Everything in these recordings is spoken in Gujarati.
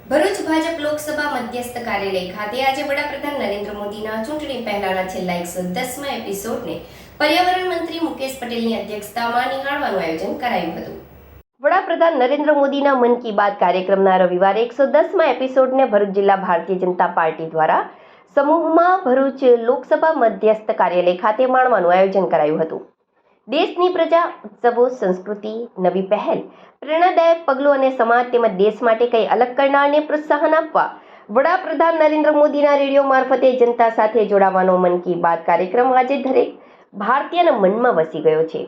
ભરૂચ ભાજપ લોકસભા મધ્યસ્થ કાર્યાલય ખાતે આજે વડાપ્રધાન નરેન્દ્ર મોદીના ચૂંટણી પહેલાના છેલ્લા 110મા એપિસોડને પર્યાવરણ મંત્રી મુકેશ પટેલની અધ્યક્ષતામાં નિહાળવાનું આયોજન કરાયું હતું। વડાપ્રધાન નરેન્દ્ર મોદીના મન કી બાત કાર્યક્રમના રવિવારે 110મા એપિસોડને ભરૂચ જિલ્લા ભારતીય જનતા પાર્ટી દ્વારા સમૂહમાં ભરૂચ લોકસભા મધ્યસ્થ કાર્યાલય ખાતે માણવાનું આયોજન કરાયું હતું। દેશની પ્રજા, ઉત્સવો, સંસ્કૃતિ, નવી પહેલ, પ્રેરણાદાયક પગલું અને સમાજ તેમજ દેશ માટે કંઈ અલગ કરનારને પ્રોત્સાહન આપવા વડાપ્રધાન નરેન્દ્ર મોદીના રેડિયો મારફતે જનતા સાથે જોડાવાનો મન કી બાત કાર્યક્રમ આજે દરેક ભારતીયના મનમાં વસી ગયો છે।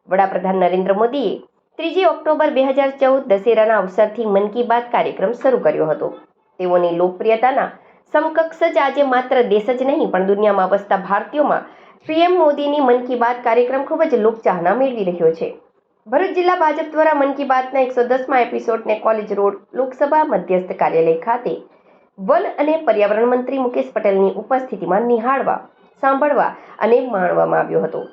વડાપ્રધાન નરેન્દ્ર મોદીએ 3 ઓક્ટોબર 2014 દશેરાના અવસરથી મન કી બાત કાર્યક્રમ શરૂ કર્યો હતો। તેઓની લોકપ્રિયતાના સમકક્ષ જ આજે માત્ર દેશ જ નહીં પણ દુનિયામાં વસતા ભારતીયોમાં પીએમ મોદીની મન કી બાત કાર્યક્રમ ખૂબ જ લોકચાહના મેળવી રહ્યો છે। ભરૂચ જિલ્લા ભાજપ દ્વારા મન કી બાતના 110મા એપિસોડને કોલેજ રોડ લોકસભા મધ્યસ્થ કાર્યાલય ખાતે વન અને પર્યાવરણ મંત્રી મુકેશ પટેલની ઉપસ્થિતિમાં નિહાળવા, સાંભળવા અને માણવામાં આવ્યો હતો,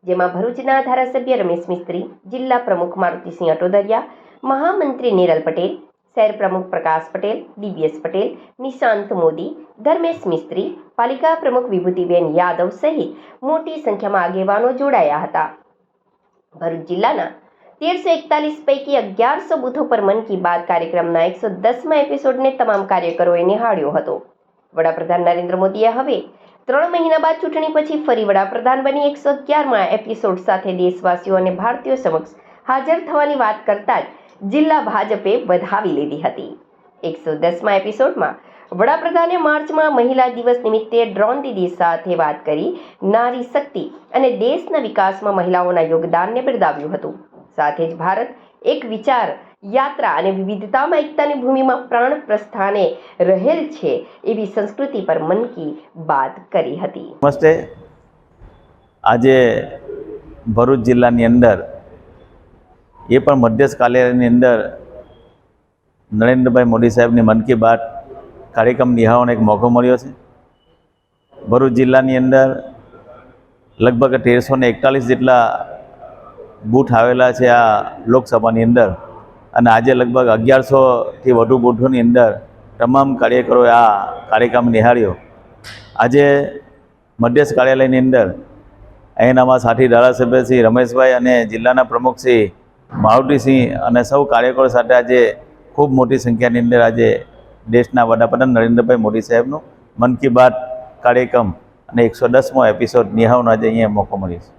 જેમાં ભરૂચના ધારાસભ્ય રમેશ મિસ્ત્રી, જિલ્લા પ્રમુખ મારુતિસિંહ અટોદરિયા, મહામંત્રી નિરલ પટેલ, શહેર પ્રમુખ પ્રકાશ પટેલ, ડીવીએસ પટેલ, નિશાંત મોદી, ધર્મેશ મિસ્ત્રી, પાલિકા પ્રમુખ વિભૂતિબેન યાદવ સહિત મોટી સંખ્યામાં આગેવાનો જોડાયા હતા। ભરૂચ જિલ્લાના 1341 પૈકી 1100 બૂથો પર મન કી બાત કાર્યક્રમના 110મા એપિસોડને તમામ કાર્યકરોએ નિહાળ્યો હતો। વડાપ્રધાન નરેન્દ્ર મોદીએ હવે 3 મહિના બાદ ચૂંટણી પછી ફરી વડાપ્રધાન બની 111મા એપિસોડ સાથે દેશવાસીઓ અને ભારતીયો સમક્ષ હાજર થવાની વાત કરતા જ જિલ્લા ભાજપે વધાવી લીધી હતી। 110મા એપિસોડમાં વડાપ્રધાને માર્ચમાં મહિલા દિવસ નિમિત્તે ડ્રોન દીદી સાથે વાત કરી નારી શક્તિ અને દેશના વિકાસમાં મહિલાઓના યોગદાનને બિરદાવ્યું હતું। સાથે જ ભારત એક વિચાર યાત્રા અને વિવિધતામાં એકતાની ભૂમિમાં પ્રાણ પ્રસ્થાને રહેલ છે એવી સંસ્કૃતિ પર મન કી બાત કરી હતી। નમસ્તે। આજે ભરૂચ જિલ્લાની અંદર એ પણ મધ્યસ્થ કાર્યાલયની અંદર નરેન્દ્રભાઈ મોદી સાહેબની મન કી બાત કાર્યક્રમ નિહાળવાનો એક મોકો મળ્યો છે। ભરૂચ જિલ્લાની અંદર લગભગ 1341 જેટલા બૂથ આવેલા છે આ લોકસભાની અંદર, અને આજે લગભગ 1100થી વધુ બૂથોની અંદર તમામ કાર્યકરોએ આ કાર્યક્રમ નિહાળ્યો। આજે મધ્યસ્થ કાર્યાલયની અંદર અહીંના સાથી ધારાસભ્ય શ્રી રમેશભાઈ અને જિલ્લાના પ્રમુખ શ્રી મારુતિસિંહ અને સૌ કાર્યકરો સાથે આજે ખૂબ મોટી સંખ્યાની અંદર આજે દેશના વડાપ્રધાન નરેન્દ્રભાઈ મોદી સાહેબનું મન કી બાત કાર્યક્રમ અને 110મો એપિસોડ નિહાળવાનો આજે અહીંયા મોકો મળ્યો છે।